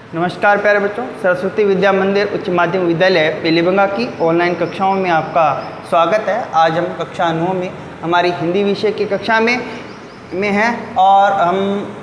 नमस्कार प्यारे बच्चों, सरस्वती विद्या मंदिर उच्च माध्यमिक विद्यालय पीलीबंगा की ऑनलाइन कक्षाओं में आपका स्वागत है। आज हम कक्षा 9 में हमारी हिंदी विषय की कक्षा में हैं और हम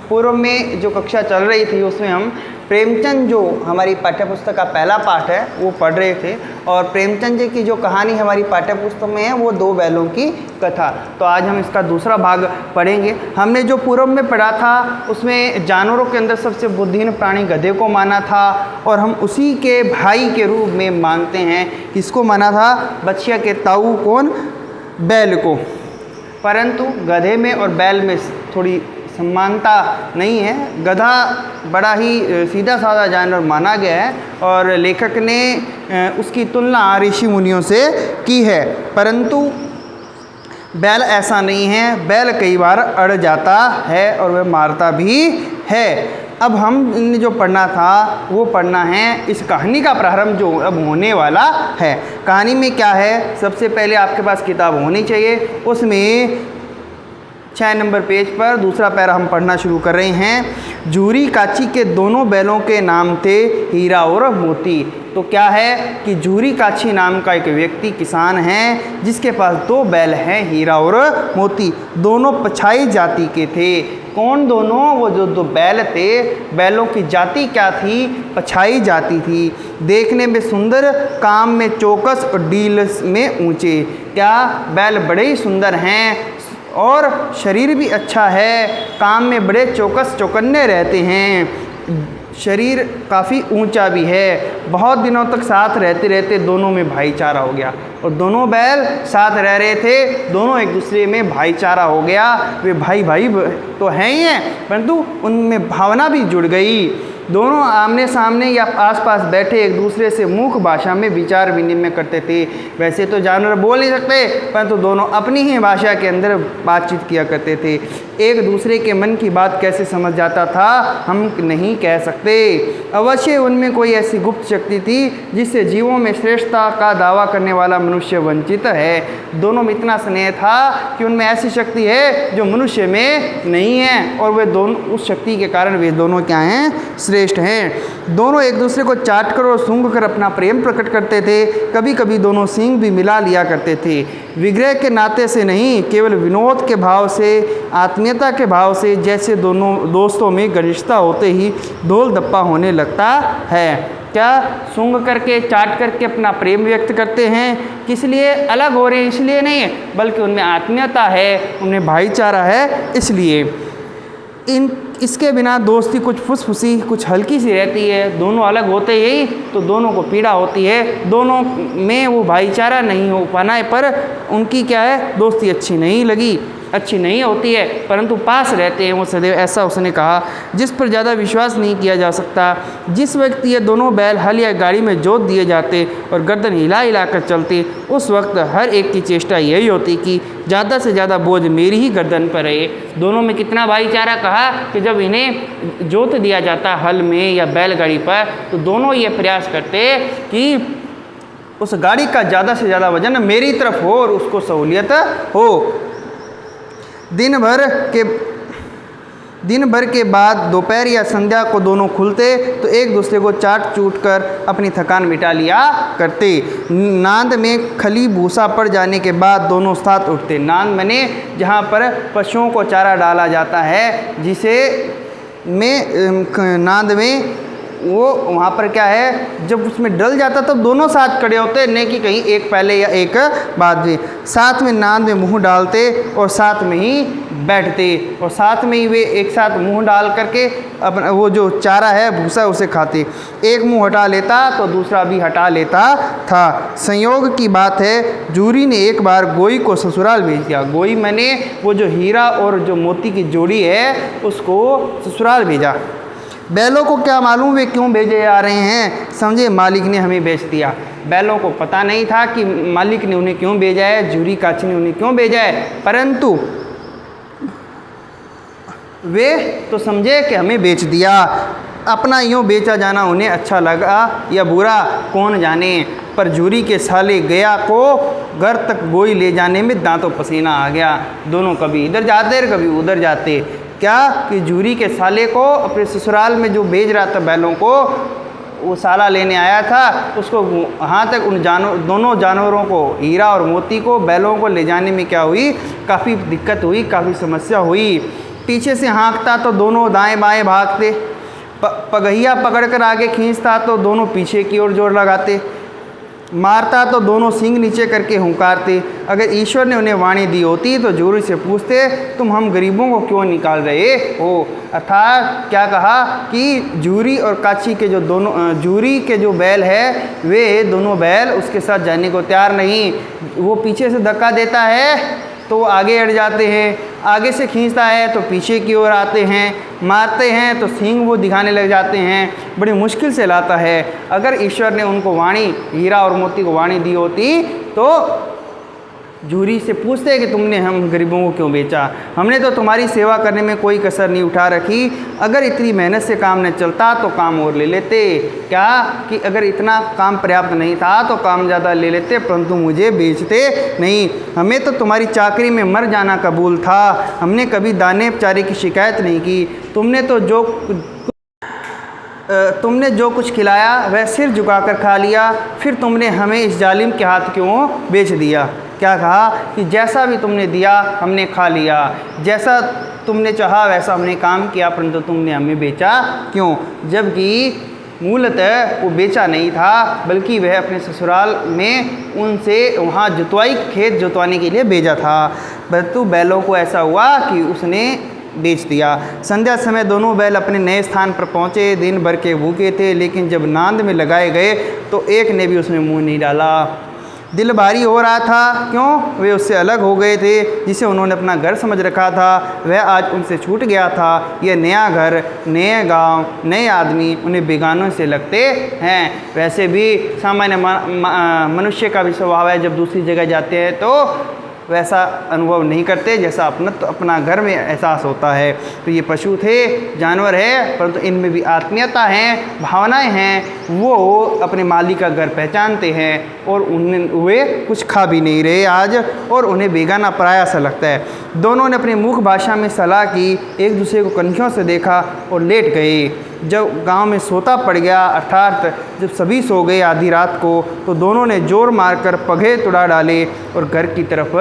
पूर्व में जो कक्षा चल रही थी उसमें हम प्रेमचंद जो हमारी पाठ्यपुस्तक का पहला पाठ है वो पढ़ रहे थे और प्रेमचंद जी की जो कहानी हमारी पाठ्यपुस्तक में है वो 2 बैलों की कथा। तो आज हम इसका दूसरा भाग पढ़ेंगे। हमने जो पूर्व में पढ़ा था उसमें जानवरों के अंदर सबसे बुद्धिहीन प्राणी गधे को माना था और हम उसी के भाई के रूप में मानते हैं। किसको माना था? बछिया के ताऊ कौन? बैल को। परंतु गधे में और बैल में थोड़ी समानता नहीं है। गधा बड़ा ही सीधा साधा जानवर माना गया है और लेखक ने उसकी तुलना ऋषि मुनियों से की है, परंतु बैल ऐसा नहीं है। बैल कई बार अड़ जाता है और वह मारता भी है। अब हमने जो पढ़ना था वो पढ़ना है इस कहानी का प्रारंभ जो अब होने वाला है। कहानी में क्या है? सबसे पहले आपके पास किताब होनी चाहिए, उसमें 6 नंबर पेज पर दूसरा पैरा हम पढ़ना शुरू कर रहे हैं। जूरी काची के दोनों बैलों के नाम थे हीरा और मोती। तो क्या है कि जूरी काची नाम का एक व्यक्ति किसान है जिसके पास 2 बैल हैं, हीरा और मोती। दोनों पछाई जाति के थे। कौन दोनों? वो जो 2 बैल थे, बैलों की जाति क्या थी? पछाई जाति थी। देखने में सुंदर, काम में चौकस और डील में ऊंचे। क्या? बैल बड़े ही सुंदर हैं और शरीर भी अच्छा है, काम में बड़े चौकस चौकन्ने रहते हैं, शरीर काफ़ी ऊंचा भी है। बहुत दिनों तक साथ रहते रहते दोनों में भाईचारा हो गया और दोनों बैल साथ रह रहे थे, दोनों एक दूसरे में भाईचारा हो गया। वे भाई भाई तो हैं ही हैं, परंतु उनमें भावना भी जुड़ गई। दोनों आमने सामने या आसपास बैठे एक दूसरे से मुख भाषा में विचार विनिमय करते थे। वैसे तो जानवर बोल नहीं सकते, परंतु दोनों अपनी ही भाषा के अंदर बातचीत किया करते थे। एक दूसरे के मन की बात कैसे समझ जाता था हम नहीं कह सकते। अवश्य उनमें कोई ऐसी गुप्त शक्ति थी जिससे जीवों में श्रेष्ठता का दावा करने वाला मनुष्य वंचित है। दोनों में इतना स्नेह था कि उनमें ऐसी शक्ति है जो मनुष्य में नहीं है और वे दोनों उस शक्ति के कारण वे दोनों क्या हैं? श्रेष्ठ हैं। दोनों एक दूसरे को चाट कर और सूंघ कर अपना प्रेम प्रकट करते थे। कभी कभी दोनों सींग भी मिला लिया करते थे। विग्रह के नाते से नहीं, केवल विनोद के भाव से, आत्मीयता के भाव से, जैसे दोनों दोस्तों में घनिष्ठता होते ही ढोल धप्पा होने लगता है। क्या? सूंघ करके चाट करके अपना प्रेम व्यक्त करते हैं। किस लिए? अलग हो रहे हैं इसलिए नहीं, बल्कि उनमें आत्मीयता है, उनमें भाईचारा है इसलिए। इसके बिना दोस्ती कुछ फुसफुसी, कुछ हल्की सी रहती है। दोनों अलग होते ही तो दोनों को पीड़ा होती है। दोनों में वो भाईचारा नहीं हो पाने पर उनकी क्या है? दोस्ती अच्छी नहीं होती है, परंतु पास रहते हैं वो सदैव। ऐसा उसने कहा। जिस पर ज़्यादा विश्वास नहीं किया जा सकता। जिस वक्त ये दोनों बैल हल या गाड़ी में जोत दिए जाते और गर्दन हिला हिला कर चलते, उस वक्त हर एक की चेष्टा यही होती कि ज़्यादा से ज़्यादा बोझ मेरी ही गर्दन पर रहे। दोनों में कितना भाईचारा कहा कि जब इन्हें जोत दिया जाता हल में या बैलगाड़ी पर, तो दोनों ये प्रयास करते कि उस गाड़ी का ज़्यादा से ज़्यादा वजन मेरी तरफ हो और उसको सहूलियत हो। दिन भर के बाद दोपहर या संध्या को दोनों खुलते तो एक दूसरे को चाट चूट कर अपनी थकान मिटा लिया करते। नांद में खली भूसा पड़ जाने के बाद दोनों साथ उठते। नांद माने जहाँ पर पशुओं को चारा डाला जाता है, जिसे नांद में वो वहाँ पर क्या है, जब उसमें डल जाता तब दोनों साथ खड़े होते, नहीं कि कहीं एक पहले या एक बाद में। साथ में नांद में मुंह डालते और साथ में ही बैठते और साथ में ही वे एक साथ मुंह डाल करके अपना वो जो चारा है भूसा उसे खाते। एक मुंह हटा लेता तो दूसरा भी हटा लेता था। संयोग की बात है, जूरी ने एक बार गोई को ससुराल भेज दिया। गोई मैंने वो जो हीरा और जो मोती की जोड़ी है उसको ससुराल भेजा। बैलों को क्या मालूम वे क्यों भेजे जा रहे हैं। समझे, मालिक ने हमें भेज दिया। बैलों को पता नहीं था कि मालिक ने उन्हें क्यों भेजा है, जूरी काची ने उन्हें क्यों भेजा है, परंतु वे तो समझे कि हमें बेच दिया। अपना यूँ बेचा जाना उन्हें अच्छा लगा या बुरा कौन जाने, पर जूरी के साले गया को घर तक गोई ले जाने में दांतों पसीना आ गया। दोनों कभी इधर जाते कभी उधर जाते। क्या कि जूरी के साले को अपने ससुराल में जो भेज रहा था बैलों को, वो साला लेने आया था, उसको वहाँ तक उन दोनों जानवरों को, हीरा और मोती को, बैलों को ले जाने में क्या हुई, काफ़ी दिक्कत हुई, काफ़ी समस्या हुई। पीछे से हाँकता तो दोनों दाएं बाएं भागते, पगहिया पकड़कर आगे खींचता तो दोनों पीछे की ओर जोर लगाते, मारता तो दोनों सींग नीचे करके हुंकारते। अगर ईश्वर ने उन्हें वाणी दी होती तो जूरी से पूछते, तुम हम गरीबों को क्यों निकाल रहे हो। अर्थात क्या कहा कि जूरी और काची के जो दोनों, जूरी के जो बैल है वे दोनों बैल उसके साथ जाने को तैयार नहीं। वो पीछे से धक्का देता है तो वो आगे अड़ जाते हैं, आगे से खींचता है तो पीछे की ओर आते हैं, मारते हैं तो सींग वो दिखाने लग जाते हैं, बड़ी मुश्किल से लाता है। अगर ईश्वर ने उनको वाणी, हीरा और मोती को वाणी दी होती तो जूरी से पूछते कि तुमने हम गरीबों को क्यों बेचा, हमने तो तुम्हारी सेवा करने में कोई कसर नहीं उठा रखी। अगर इतनी मेहनत से काम न चलता तो काम और ले लेते, क्या कि अगर इतना काम पर्याप्त नहीं था तो काम ज़्यादा ले लेते, परंतु मुझे बेचते नहीं। हमें तो तुम्हारी चाकरी में मर जाना कबूल था, हमने कभी दाने चारे की शिकायत नहीं की। तुमने जो कुछ खिलाया वह सिर झुकाकर खा लिया, फिर तुमने हमें इस जालिम के हाथ क्यों बेच दिया। क्या कहा कि जैसा भी तुमने दिया हमने खा लिया, जैसा तुमने चाहा वैसा हमने काम किया, परंतु तुमने हमें बेचा क्यों। जबकि मूलतः वो बेचा नहीं था, बल्कि वह अपने ससुराल में उनसे वहाँ खेत जुतवाने के लिए भेजा था, परंतु बैलों को ऐसा हुआ कि उसने बेच दिया। संध्या समय दोनों बैल अपने नए स्थान पर पहुँचे। दिन भर के भूखे थे, लेकिन जब नांद में लगाए गए तो एक ने भी उसमें मुंह नहीं डाला। दिल भारी हो रहा था, क्यों, वे उससे अलग हो गए थे। जिसे उन्होंने अपना घर समझ रखा था वह आज उनसे छूट गया था। यह नया घर, नए गांव, नए आदमी उन्हें बेगानों से लगते हैं। वैसे भी सामान्य मनुष्य का भी स्वभाव है, जब दूसरी जगह जाते हैं तो वैसा अनुभव नहीं करते जैसा अपना घर में एहसास होता है। तो ये पशु थे, जानवर है, परंतु इनमें भी आत्मीयता हैं, भावनाएं हैं। वो अपने मालिक का घर पहचानते हैं और वे कुछ खा भी नहीं रहे आज, और उन्हें बेगाना पराया सा लगता है। दोनों ने अपनी मुख भाषा में सलाह की, एक दूसरे को कनखियों से देखा और लेट गए। जब गांव में सोता पड़ गया, अर्थात जब सभी सो गए आधी रात को, तो दोनों ने जोर मारकर पगे तुड़ा डाले और घर की तरफ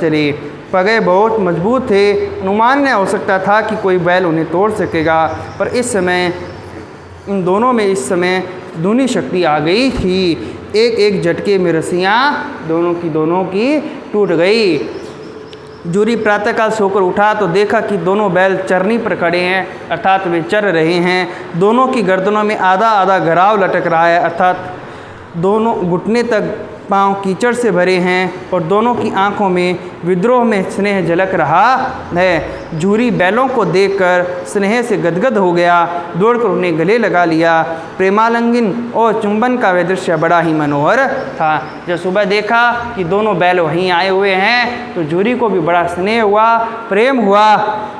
चले। पगे बहुत मजबूत थे, अनुमान न हो सकता था कि कोई बैल उन्हें तोड़ सकेगा, पर इस समय इन दोनों में इस समय दूनी शक्ति आ गई थी। एक एक झटके में रस्सियाँ दोनों की टूट गई। जूरी प्रातःकाल सोकर उठा तो देखा कि दोनों बैल चरनी पर खड़े हैं, अर्थात वे चर रहे हैं। दोनों की गर्दनों में आधा आधा घराव लटक रहा है, अर्थात दोनों घुटने तक पांव कीचड़ से भरे हैं, और दोनों की आंखों में विद्रोह में स्नेह झलक रहा है। जूरी बैलों को देखकर स्नेह से गदगद हो गया, दौड़कर उन्हें गले लगा लिया। प्रेमालिंगन और चुंबन का वह दृश्य बड़ा ही मनोहर था। जब सुबह देखा कि दोनों बैल वहीं आए हुए हैं तो जूरी को भी बड़ा स्नेह हुआ, प्रेम हुआ,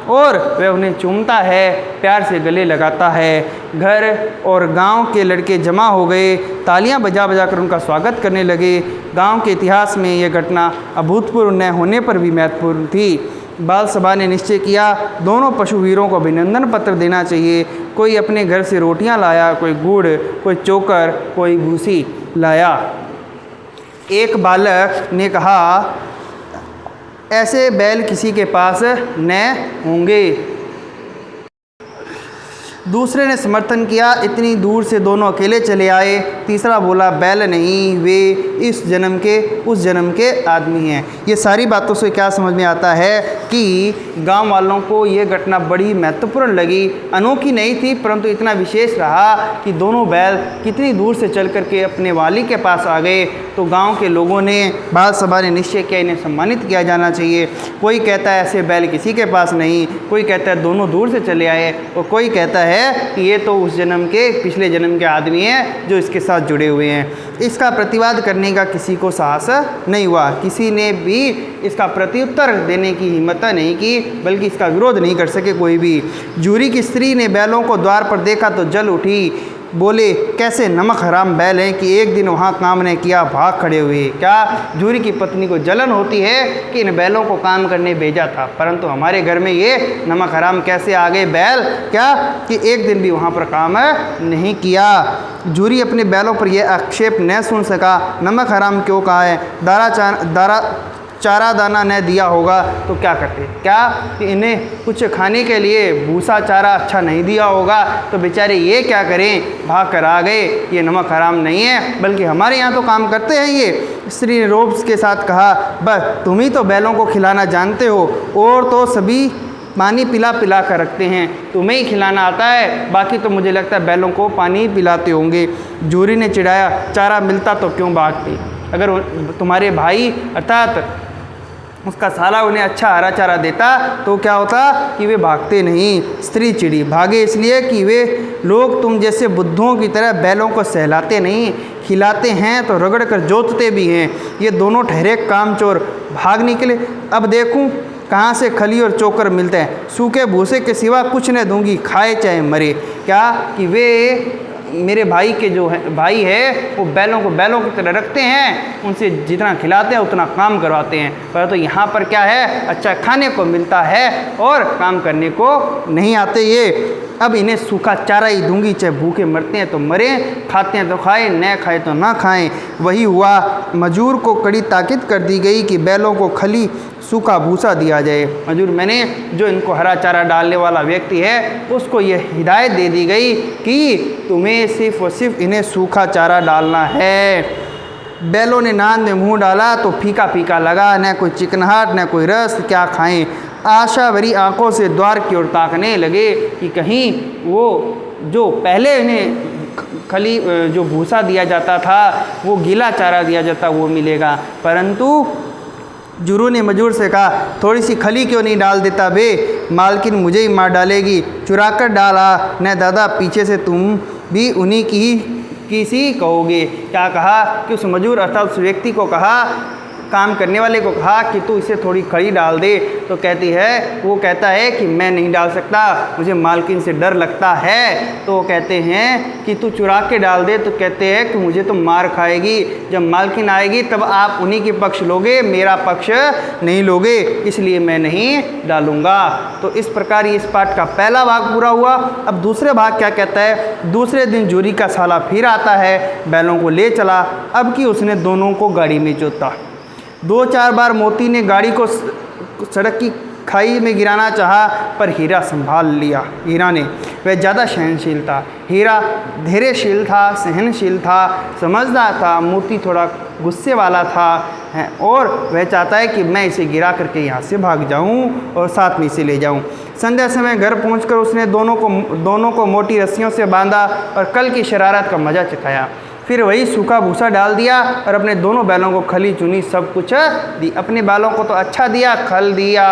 और वह उन्हें चूमता है, प्यार से गले लगाता है। घर और गांव के लड़के जमा हो गए, तालियां बजा बजा कर उनका स्वागत करने लगे। गांव के इतिहास में यह घटना अभूतपूर्व न होने पर भी महत्वपूर्ण थी। बाल सभा ने निश्चय किया, दोनों पशुवीरों को अभिनंदन पत्र देना चाहिए। कोई अपने घर से रोटियां लाया, कोई गुड़, कोई चोकर, कोई भूसी लाया। एक बालक ने कहा, ऐसे बैल किसी के पास न होंगे। दूसरे ने समर्थन किया, इतनी दूर से दोनों अकेले चले आए। तीसरा बोला, बैल नहीं, वे इस जन्म के उस जन्म के आदमी हैं। ये सारी बातों से क्या समझ में आता है कि गांव वालों को ये घटना बड़ी महत्वपूर्ण लगी। अनोखी नहीं थी, परंतु इतना विशेष रहा कि दोनों बैल कितनी दूर से चल करके अपने वाली के पास आ गए। तो गांव के लोगों ने, बाल सभा ने निश्चय किया, इन्हें सम्मानित किया जाना चाहिए। कोई कहता है ऐसे बैल किसी के पास नहीं, कोई कहता है दोनों दूर से चले आए, और कोई कहता है कि ये तो उस जन्म के, पिछले जन्म के आदमी हैं जो इसके साथ जुड़े हुए हैं। इसका प्रतिवाद करने का किसी को साहस नहीं हुआ, किसी ने भी इसका प्रत्युत्तर देने की हिम्मत नहीं की, बल्कि इसका विरोध नहीं कर सके कोई भी। जूरी की स्त्री ने बैलों को द्वार पर देखा तो जल उठी। बोले, कैसे नमक हराम बैल हैं कि एक दिन वहाँ काम ने किया, भाग खड़े हुए। क्या जूरी की पत्नी को जलन होती है कि इन बैलों को काम करने भेजा था, परंतु हमारे घर में ये नमक हराम कैसे आ गए बैल, क्या कि एक दिन भी वहाँ पर काम नहीं किया। जूरी अपने बैलों पर यह आक्षेप न सुन सका। नमक हराम क्यों कहा है, चारा दाना न दिया होगा तो क्या करते, क्या कि इन्हें कुछ खाने के लिए भूसा चारा अच्छा नहीं दिया होगा तो बेचारे ये क्या करें, भाग कर आ गए। ये नमक हराम नहीं है, बल्कि हमारे यहाँ तो काम करते हैं ये। स्त्री ने रोब के साथ कहा, बस तुम ही तो बैलों को खिलाना जानते हो, और तो सभी पानी पिला पिला कर रखते हैं, तुम्हें ही खिलाना आता है, बाकी तो मुझे लगता है बैलों को पानी पिलाते होंगे। जूरी ने चिढ़ाया, चारा मिलता तो क्यों भागते, अगर तुम्हारे भाई अर्थात उसका साला उन्हें अच्छा हरा चारा देता तो क्या होता कि वे भागते नहीं। स्त्री चिड़ी, भागे इसलिए कि वे लोग तुम जैसे बुद्धों की तरह बैलों को सहलाते नहीं, खिलाते हैं तो रगड़ कर जोतते भी हैं। ये दोनों ठहरे कामचोर भाग निकले। अब देखूं कहाँ से खली और चोकर मिलते हैं, सूखे भूसे के सिवा कुछ न दूंगी, खाए चाहे मरे। क्या कि वे मेरे भाई के जो है भाई है वो बैलों को बैलों की तरह रखते हैं, उनसे जितना खिलाते हैं उतना काम करवाते हैं, पर तो यहाँ पर क्या है, अच्छा खाने को मिलता है और काम करने को नहीं आते ये। अब इन्हें सूखा चारा ही दूंगी, चाहे भूखे मरते हैं तो मरें, खाते हैं तो खाएं, न खाए तो ना खाएं। वही हुआ। मजूर को कड़ी ताकीद कर दी गई कि बैलों को खली सूखा भूसा दिया जाए। मजूर मैंने जो इनको हरा चारा डालने वाला व्यक्ति है उसको यह हिदायत दे दी गई कि तुम्हें सिर्फ और सिर्फ इन्हें सूखा चारा डालना है। बैलों ने नाद में मुंह डाला तो फीका फीका लगा, न कोई चिकनाहट न कोई रस, क्या खाएं। आशा भरी आंखों से द्वार की ओर ताकने लगे कि कहीं वो जो पहले इन्हें खली जो भूसा दिया जाता था, वो गीला चारा दिया जाता, वो मिलेगा। परंतु जुरू ने मजूर से कहा, थोड़ी सी खली क्यों नहीं डाल देता बे, मालकिन मुझे ही मार डालेगी। चुरा कर डाला न दादा, पीछे से तुम भी उन्हीं की सी कहोगे। क्या कहा कि उस मजूर अर्थात उस व्यक्ति को कहा, काम करने वाले को कहा कि तू इसे थोड़ी खड़ी डाल दे, तो कहती है, वो कहता है कि मैं नहीं डाल सकता, मुझे मालकिन से डर लगता है। तो वो कहते हैं कि तू चुरा के डाल दे, तो कहते हैं कि मुझे तो मार खाएगी, जब मालकिन आएगी तब आप उन्हीं के पक्ष लोगे, मेरा पक्ष नहीं लोगे, इसलिए मैं नहीं डालूँगा। तो इस प्रकार इस पाठ का पहला भाग पूरा हुआ। अब दूसरे भाग क्या कहता है, दूसरे दिन जूरी का साला फिर आता है, बैलों को ले चला। अब कि उसने दोनों को गाड़ी में जोता। 2-4 बार मोती ने गाड़ी को सड़क की खाई में गिराना चाहा, पर हीरा संभाल लिया। हीरा ने, वह ज़्यादा सहनशील था। हीरा धैर्यशील था, सहनशील था, समझदार था। मोती थोड़ा गुस्से वाला था और वह चाहता है कि मैं इसे गिरा करके यहाँ से भाग जाऊँ और साथ में इसे ले जाऊँ। संध्या समय घर पहुंचकर उसने दोनों को मोटी रस्सियों से बांधा और कल की शरारत का मज़ा चखाया। फिर वही सूखा भूसा डाल दिया और अपने दोनों बैलों को खली चुनी, सब कुछ दी। अपने बैलों को तो अच्छा दिया, खल दिया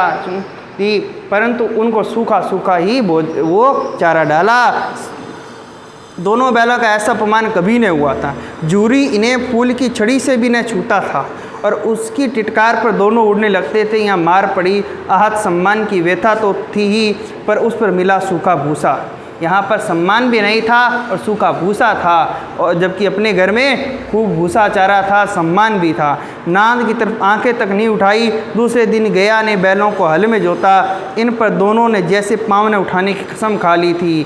दी, परंतु उनको सूखा सूखा ही वो चारा डाला। दोनों बैलों का ऐसा अपमान कभी नहीं हुआ था। जूरी इन्हें फूल की छड़ी से भी न छूता था और उसकी टिटकार पर दोनों उड़ने लगते थे। यहाँ मार पड़ी, आहत सम्मान की व्यथा तो थी ही, पर उस पर मिला सूखा भूसा। यहाँ पर सम्मान भी नहीं था और सूखा भूसा था, और जबकि अपने घर में खूब भूसा चारा था, सम्मान भी था। नांद की तरफ आंखें तक नहीं उठाई। दूसरे दिन गया ने बैलों को हल में जोता। इन पर दोनों ने जैसे पाँव ने उठाने की कसम खा ली थी।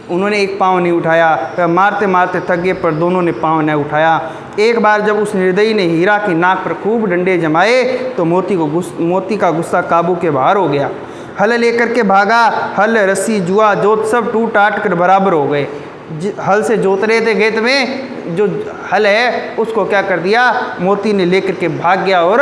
उन्होंने एक पाँव नहीं उठाया, वह मारते मारते थक गए, पर दोनों ने पाँव नहीं उठाया। एक बार जब उस निर्दयी ने हीरा की नाक पर खूब डंडे जमाए तो मोती का गुस्सा काबू के बाहर हो गया। हल लेकर के भागा। हल, रस्सी, जुआ, जोत सब टूट टाट कर बराबर हो गए। हल से जोत रहे थे खेत में, जो हल है उसको क्या कर दिया, मोती ने लेकर के भाग गया और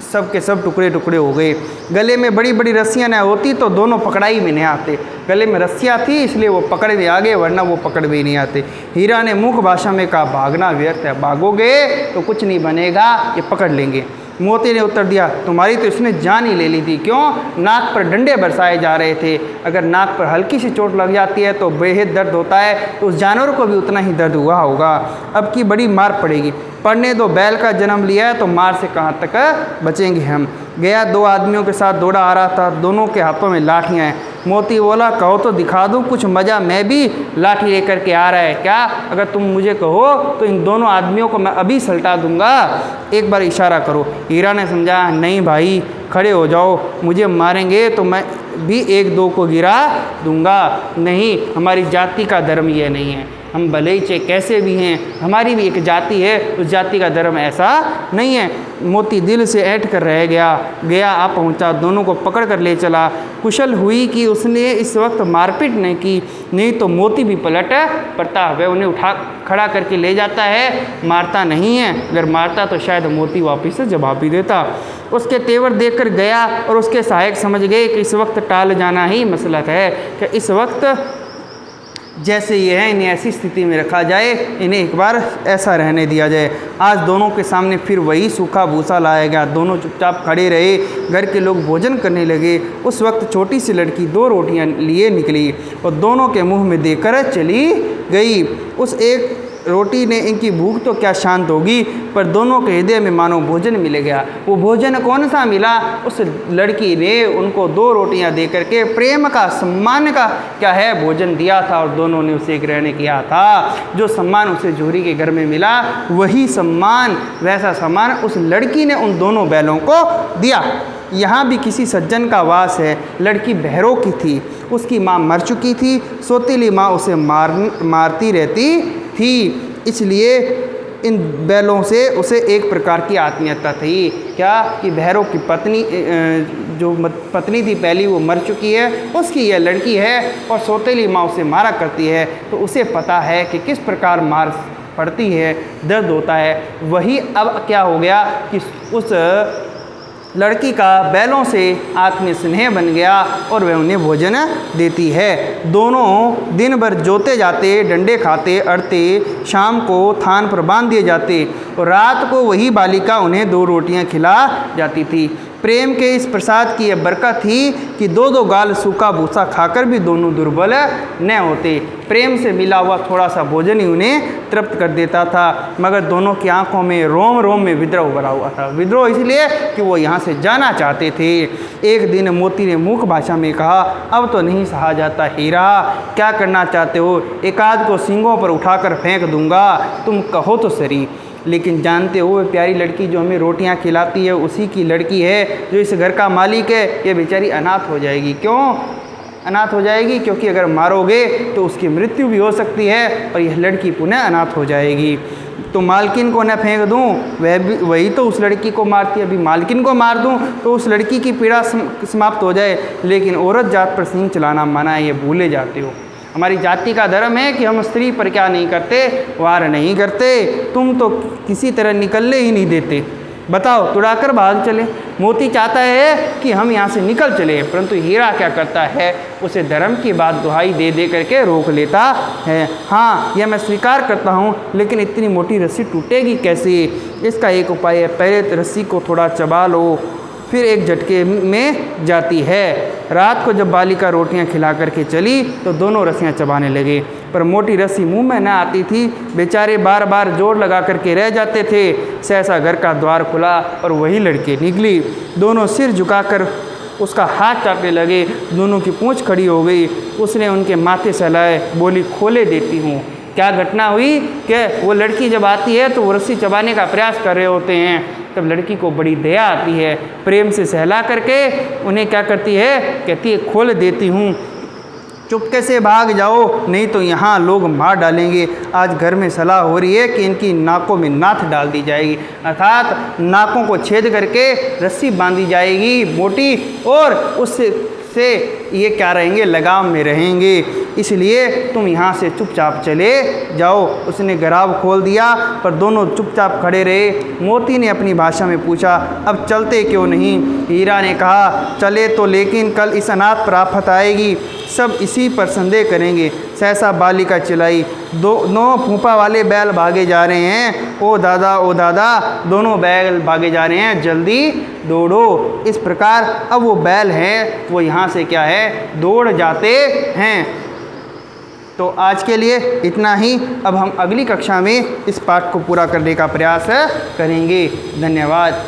सब के सब टुकड़े टुकड़े हो गए। गले में बड़ी बड़ी रस्सियाँ न होती तो दोनों पकड़ाई में नहीं आते। गले में रस्सियाँ थी इसलिए वो पकड़ में आ गए, वरना वो पकड़ में नहीं आते। हीरा ने मुख भाषा में कहा, भागना व्यर्थ है, भागोगे तो कुछ नहीं बनेगा, ये पकड़ लेंगे। मोती ने उत्तर दिया, तुम्हारी तो इसने जान ही ले ली थी। क्यों? नाक पर डंडे बरसाए जा रहे थे। अगर नाक पर हल्की सी चोट लग जाती है तो बेहद दर्द होता है, तो उस जानवर को भी उतना ही दर्द हुआ होगा। अब की बड़ी मार पड़ेगी। पढ़ने दो, बैल का जन्म लिया है तो मार से कहाँ तक बचेंगे हम। गया 2 आदमियों के साथ दौड़ा आ रहा था, दोनों के हाथों में लाठियाँ हैं। मोती बोला कहो तो दिखा दूँ कुछ मज़ा, मैं भी लाठी लेकर के आ रहा है क्या? अगर तुम मुझे कहो तो इन दोनों आदमियों को मैं अभी सलटा दूंगा, एक बार इशारा करो। हीरा ने समझा नहीं भाई खड़े हो जाओ, मुझे मारेंगे तो मैं भी 1-2 को गिरा दूंगा। नहीं, हमारी जाति का धर्म ये नहीं है, हम भले ही चाहे कैसे भी हैं, हमारी भी एक जाति है, उस जाति का धर्म ऐसा नहीं है। मोती दिल से ऐंठ कर रह गया आ पहुंचा, दोनों को पकड़ कर ले चला। कुशल हुई कि उसने इस वक्त मारपीट नहीं की, नहीं तो मोती भी पलट पड़ता। वह उन्हें उठा खड़ा करके ले जाता है, मारता नहीं है। अगर मारता तो शायद मोती वापस से जवाब भी देता। उसके तेवर देखकर गया और उसके सहायक समझ गए कि इस वक्त टाल जाना ही मसलहत है, कि इस वक्त जैसे ये है इन्हें ऐसी स्थिति में रखा जाए, इन्हें एक बार ऐसा रहने दिया जाए। आज दोनों के सामने फिर वही सूखा भूसा लाया गया, दोनों चुपचाप खड़े रहे। घर के लोग भोजन करने लगे। उस वक्त छोटी सी लड़की 2 रोटियां लिए निकली और दोनों के मुंह में देकर चली गई। उस एक रोटी ने इनकी भूख तो क्या शांत होगी, पर दोनों के हृदय में मानो भोजन मिल गया। वो भोजन कौन सा मिला? उस लड़की ने उनको 2 रोटियां दे करके प्रेम का, सम्मान का क्या है भोजन दिया था, और दोनों ने उसे ग्रहण किया था। जो सम्मान उसे जोहरी के घर में मिला, वही सम्मान, वैसा सम्मान उस लड़की ने उन दोनों बैलों को दिया। यहाँ भी किसी सज्जन का वास है। लड़की बहरों की थी, उसकी माँ मर चुकी थी, सौतेली माँ उसे मारती रहती थी, इसलिए इन बैलों से उसे एक प्रकार की आत्मीयता थी। क्या कि बहरों की पत्नी, जो पत्नी थी पहली, वो मर चुकी है, उसकी यह लड़की है और सौतेली माँ उसे मारा करती है, तो उसे पता है कि किस प्रकार मार पड़ती है, दर्द होता है। वही अब क्या हो गया कि उस लड़की का बैलों से आत्मीय स्नेह बन गया और वह उन्हें भोजन देती है। दोनों दिन भर जोते जाते, डंडे खाते, अड़ते, शाम को थान पर बांध दिए जाते और रात को वही बालिका उन्हें 2 रोटियां खिला जाती थी। प्रेम के इस प्रसाद की यह बरकत थी कि 2-2 गाल सूखा भूसा खाकर भी दोनों दुर्बल न होते। प्रेम से मिला हुआ थोड़ा सा भोजन ही उन्हें तृप्त कर देता था, मगर दोनों की आंखों में रोम रोम में विद्रोह भरा हुआ था। विद्रोह इसलिए कि वो यहाँ से जाना चाहते थे। एक दिन मोती ने मूक भाषा में कहा, अब तो नहीं सहा जाता हीरा, क्या करना चाहते हो? एकाध को सींगों पर उठाकर फेंक दूंगा, तुम कहो तो सरी। लेकिन जानते हो, प्यारी लड़की जो हमें रोटियां खिलाती है उसी की लड़की है, जो इस घर का मालिक है। ये बेचारी अनाथ हो जाएगी। क्यों अनाथ हो जाएगी? क्योंकि अगर मारोगे तो उसकी मृत्यु भी हो सकती है और यह लड़की पुनः अनाथ हो जाएगी। तो मालकिन को न फेंक दूं, वही तो उस लड़की को मारती है। अभी मालकिन को मार दूं तो उस लड़की की पीड़ा समाप्त हो जाए, लेकिन औरत जात पर सींग चलाना मना है, ये भूले जाते हो। हमारी जाति का धर्म है कि हम स्त्री पर क्या नहीं करते, वार नहीं करते। तुम तो किसी तरह निकलने ही नहीं देते। बताओ, तुड़ाकर भाग चले। मोती चाहता है कि हम यहाँ से निकल चले, परंतु हीरा क्या करता है, उसे धर्म की बात दुहाई दे दे करके रोक लेता है। हाँ, यह मैं स्वीकार करता हूँ, लेकिन इतनी मोटी रस्सी टूटेगी कैसे? इसका एक उपाय है, पहले रस्सी को थोड़ा चबा लो, फिर एक झटके में जाती है। रात को जब बालिका रोटियां खिला करके चली तो दोनों रस्सियां चबाने लगे, पर मोटी रस्सी मुंह में न आती थी। बेचारे बार बार जोर लगा करके रह जाते थे। सहसा घर का द्वार खुला और वही लड़की निकली। दोनों सिर झुकाकर उसका हाथ चाटने लगे। दोनों की पूंछ खड़ी हो गई। उसने उनके माथे सहलाए, बोली, खोले देती हूँ। क्या घटना हुई कि वो लड़की जब आती है तो वो रस्सी चबाने का प्रयास कर रहे होते हैं, तब लड़की को बड़ी दया आती है। प्रेम से सहला करके उन्हें क्या करती है, कहती है, खोल देती हूँ, चुपके से भाग जाओ, नहीं तो यहाँ लोग मार डालेंगे। आज घर में सलाह हो रही है कि इनकी नाकों में नाथ डाल दी जाएगी, अर्थात नाकों को छेद करके रस्सी बांधी जाएगी मोटी, और उससे ये क्या रहेंगे, लगाम में रहेंगे। इसलिए तुम यहाँ से चुपचाप चले जाओ। उसने गराब खोल दिया, पर दोनों चुपचाप खड़े रहे। मोती ने अपनी भाषा में पूछा, अब चलते क्यों नहीं? हीरा ने कहा, चले तो, लेकिन कल इस अनाथ पर आफत आएगी, सब इसी पर संदेह करेंगे। सहसा बालिका चिल्लाई, दोनों फूफा वाले बैल भागे जा रहे हैं। ओ दादा, दोनों बैल भागे जा रहे हैं, जल्दी दौड़ो। इस प्रकार अब वो बैल हैं, वो यहाँ से क्या है, दौड़ जाते हैं। तो आज के लिए इतना ही। अब हम अगली कक्षा में इस पाठ को पूरा करने का प्रयास करेंगे। धन्यवाद।